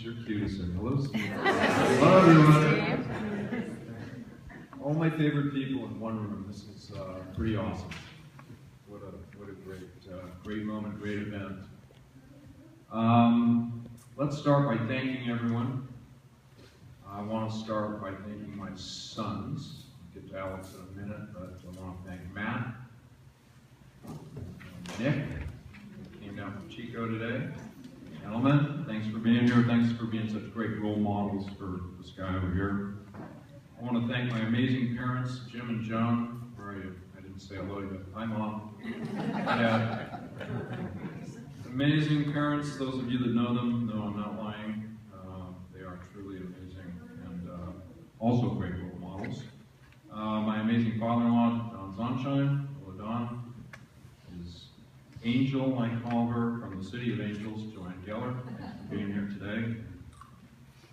you're cute as sin. Hello, Steve. Hello, everyone. All my favorite people in one room. This is pretty awesome. What a great moment, great event. Let's start by thanking everyone. I want to start by thanking my sons. I'll get to Alex in a minute, but I want to thank Matt, Nick, who came down from Chico today. Gentlemen, thanks for being here. Thanks for being such great role models for this guy over here. I want to thank my amazing parents, Jim and Joan. Where are you? I didn't say hello yet. Hi, Mom. Dad. Amazing parents. Those of you that know them know I'm not lying. They are truly amazing and also great role models. My amazing father-in-law, Don Sunshine. Hello, Don. His angel, I call her, from the City of Angels, Joanne Geller. Thanks for being here today.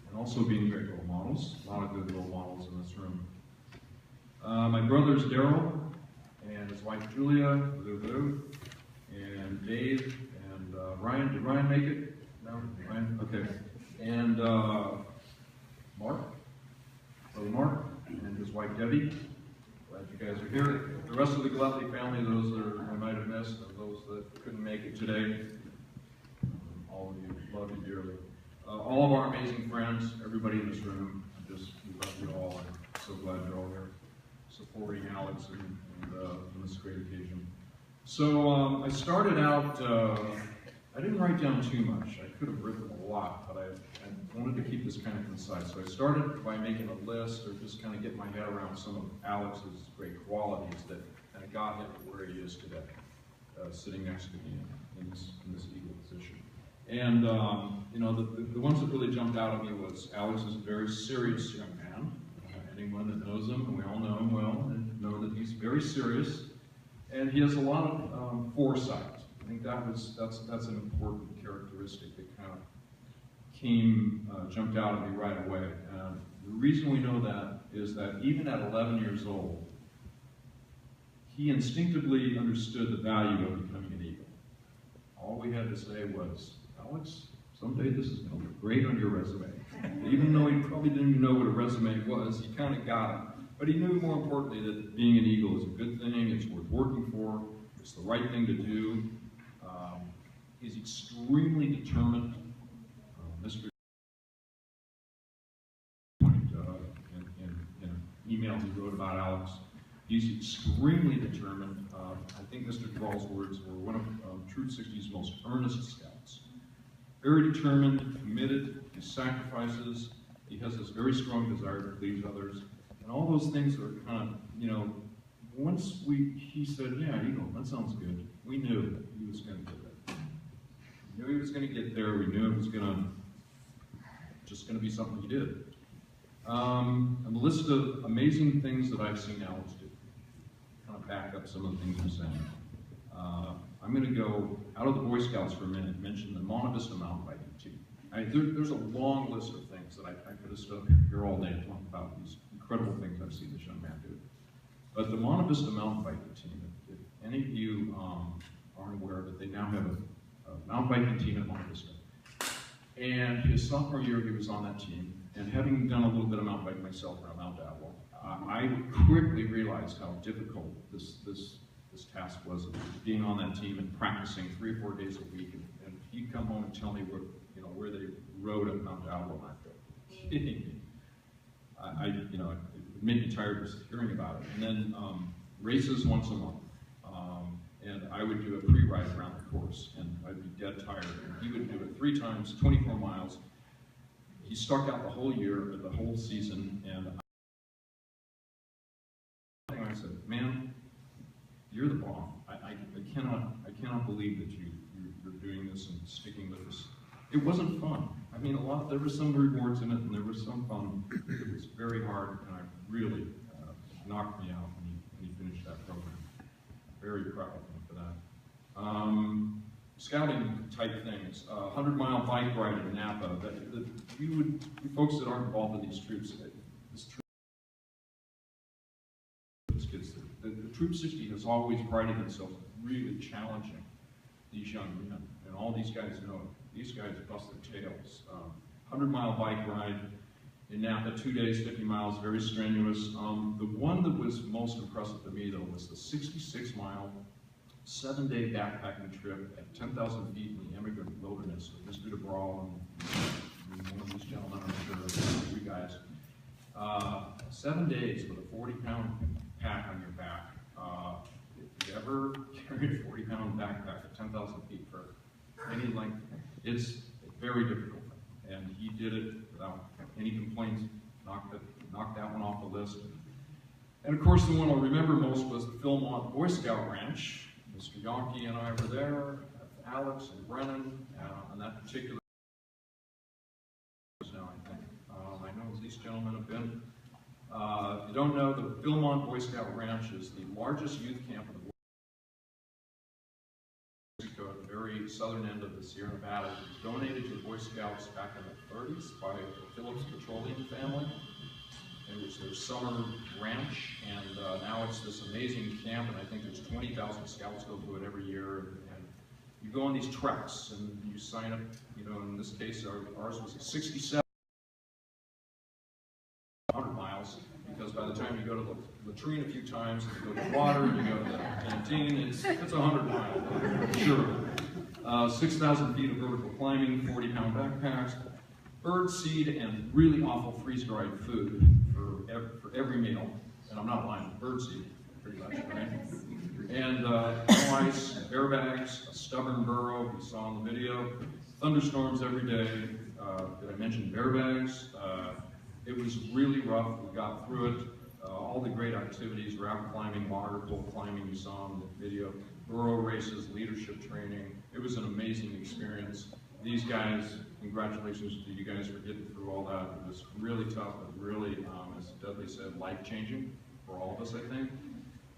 And also being great role models. A lot of good role models in this room. My brothers, Daryl, and his wife, Julia, and Dave, and Ryan. Did Ryan make it? No? Ryan? Okay. And Mark. Brother Mark, and his wife, Debbie. Glad you guys are here. The rest of the Gillespie family, those that I might have missed, and those that couldn't make it today, all of you, love you dearly. All of our amazing friends, everybody in this room, we love you all. I'm so glad you're all here supporting Alex and this great occasion. So I started out, I didn't write down too much. I could have written a lot, but I wanted to keep this kind of concise. So I started by making a list or just kind of getting my head around some of Alex's great qualities that kind of got him to where he is today, sitting next to me in this eagle position. And you know, the ones that really jumped out at me was Alex is a very serious young man. Anyone that knows him, and we all know him well, and know that he's very serious, and he has a lot of foresight. I think that's an important characteristic that kind of jumped out at me right away. The reason we know that is that even at 11 years old, he instinctively understood the value of becoming an eagle. All we had to say was, Alex, someday this is going to look great on your resume. Even though he probably didn't even know what a resume was, he kind of got it. But he knew, more importantly, that being an eagle is a good thing, it's worth working for, it's the right thing to do. He's extremely determined. Mr. in an email he wrote about Alex, he's extremely determined. I think Mr. Duvall's words were one of Troop 60's most earnest scouts. Very determined, committed, he sacrifices, he has this very strong desire to please others, and all those things are kind of, you know, once he said, yeah, Eagle, that sounds good, we knew that he was going to get there. We knew he was going to get there, we knew it was just going to be something he did. And the list of amazing things that I've seen Alex do, kind of back up some of the things I'm saying. I'm going to go out of the Boy Scouts for a minute and mention the Monte Vista mountain biking team. There's a long list of things that I could have stood here all day and talked about these incredible things I've seen this young man do. But the Monte Vista mountain biking team, if any of you aren't aware of it, they now have a mountain biking team at Monte Vista. And his sophomore year, he was on that team. And having done a little bit of mountain biking myself around Mount Diablo, I quickly realized how difficult this task was, being on that team and practicing 3 or 4 days a week. And he'd come home and tell me where they rode at Mount Diablo, and I'd go, kidding me. It made me tired just hearing about it. And then races once a month. And I would do a pre-ride around the course, and I'd be dead tired. And he would do it 3 times, 24 miles. He stuck out the whole year, the whole season, and I said, man, you're the bomb. I cannot believe that you're doing this and sticking with this. It wasn't fun. I mean, there were some rewards in it, and there was some fun. It was very hard, and I really knocked me out when he finished that program. Very proud of him for that. Scouting type things, 100-mile bike ride in Napa. You folks that aren't involved in these troops, the Troop 60 has always prided itself in really challenging these young men, and all these guys know it. These guys bust their tails. 100-mile bike ride in Napa, 2 days, 50 miles, very strenuous. The one that was most impressive to me, though, was the 66-mile, 7-day backpacking trip at 10,000 feet in the immigrant wilderness with Mr. DeBrawl and one of these gentlemen, I'm sure, you guys. 7 days with a 40-pound pack on your back. If you ever carried a 40-pound backpack at 10,000 feet for any length, it's very difficult. And he did it without any complaints, knocked that one off the list. And of course, the one I'll remember most was the Philmont Boy Scout Ranch. Mr. Yonke and I were there, Alex and Brennan, on that particular now, I think. I know these gentlemen have been. If you don't know, the Philmont Boy Scout Ranch is the largest youth camp in the world. At the very southern end of the Sierra Nevada. It was donated to the Boy Scouts back in the 30s by the Phillips Petroleum family. It was their summer ranch, and now it's this amazing camp, and I think there's 20,000 scouts go to it every year. And you go on these treks, and you sign up, you know, in this case, ours was a 67 100 miles, because by the time you go to the latrine a few times, and you go to the water, and you go to the canteen, it's 100 miles, sure. 6,000 feet of vertical climbing, 40-pound backpacks, bird seed, and really awful freeze-dried food for every meal. And I'm not lying, bird seed, pretty much, right? And ice, bear bags, a stubborn burro we saw in the video, thunderstorms every day. Did I mention bear bags? It was really rough. We got through it. All the great activities, rock climbing, water pole climbing you saw in the video, burro races, leadership training. It was an amazing experience. These guys, congratulations to you guys for getting through all that. It was really tough, but really, as Dudley said, life-changing for all of us, I think.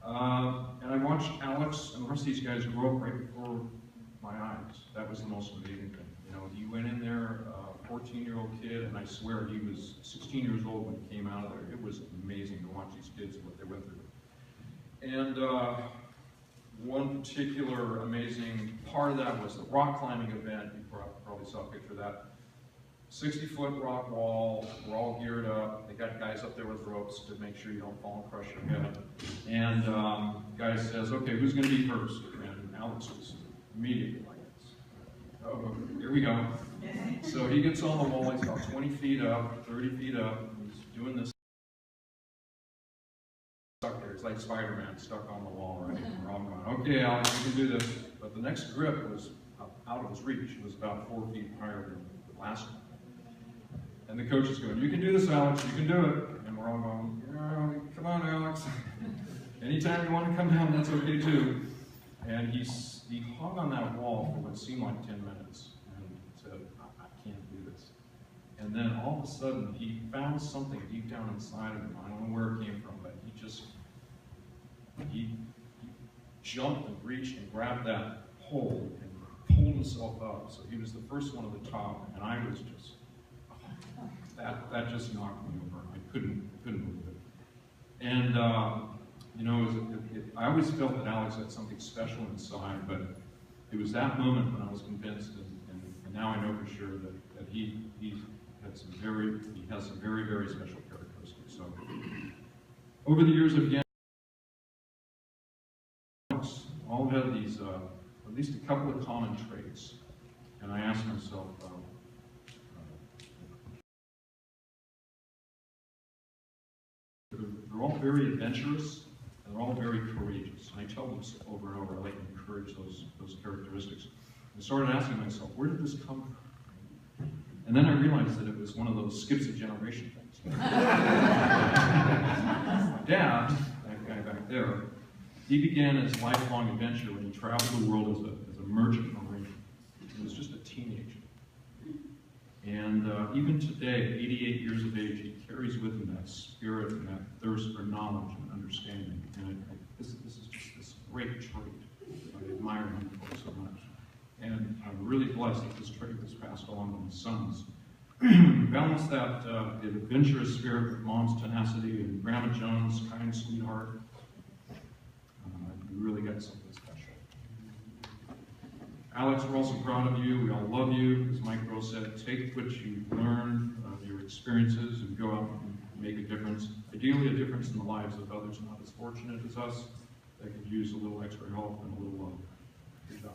And I watched Alex and the rest of these guys grow up right before my eyes. That was the most amazing thing. You know, he went in there, 14-year-old kid, and I swear he was 16 years old when he came out of there. It was amazing to watch these kids and what they went through. And one particular amazing part of that was the rock climbing event. You probably saw a picture of that. 60-foot rock wall, we're all geared up. They got guys up there with ropes to make sure you don't fall and crush your head. And guy says, okay, who's gonna be first? And Alex was immediately like this. Oh, here we go. So he gets on the wall, he's about 20 feet up, 30 feet up, and he's doing this. Stuck there, it's like Spider-Man stuck on the wall, right? We're all going, okay, Alex, you can do this. But the next grip was out of his reach. It was about 4 feet higher than the last one. And the coach is going, you can do this, Alex, you can do it. And we're all going, yeah, come on, Alex. Anytime you want to come down, that's okay too. And he hung on that wall for what seemed like 10 minutes and said, I can't do this. And then all of a sudden, he found something deep down inside of him. I don't know where it came from, but he jumped and reached and grabbed that pole and pulled himself up. So he was the first one at the top, and I was just, that just knocked me over. I couldn't believe it. And you know, I always felt that Alex had something special inside, but it was that moment when I was convinced, and now I know for sure that he has some very, very special characteristics. So over the years, again, all had these, at least a couple of common traits, and I asked myself, they're all very adventurous, and they're all very courageous. And I tell them over and over, I like to encourage those characteristics. I started asking myself, where did this come from? And then I realized that it was one of those skips a generation things. My dad, that guy back there, he began his lifelong adventure when he traveled the world as a merchant marine. He was just a teenager. And even today, at 88 years of age, he carries with him that spirit and that thirst for knowledge and understanding. And this is just this great trait that I admire him for so much. And I'm really blessed that this trait was passed along to my sons. Balance that the adventurous spirit with Mom's tenacity and Grandma Jones' kind sweetheart. You really got something special. Alex, we're also proud of you. We all love you. As Mike Rose said, take what you've learned, your experiences, and go out and make a difference. Ideally, a difference in the lives of others not as fortunate as us that could use a little extra help and a little love. Good job.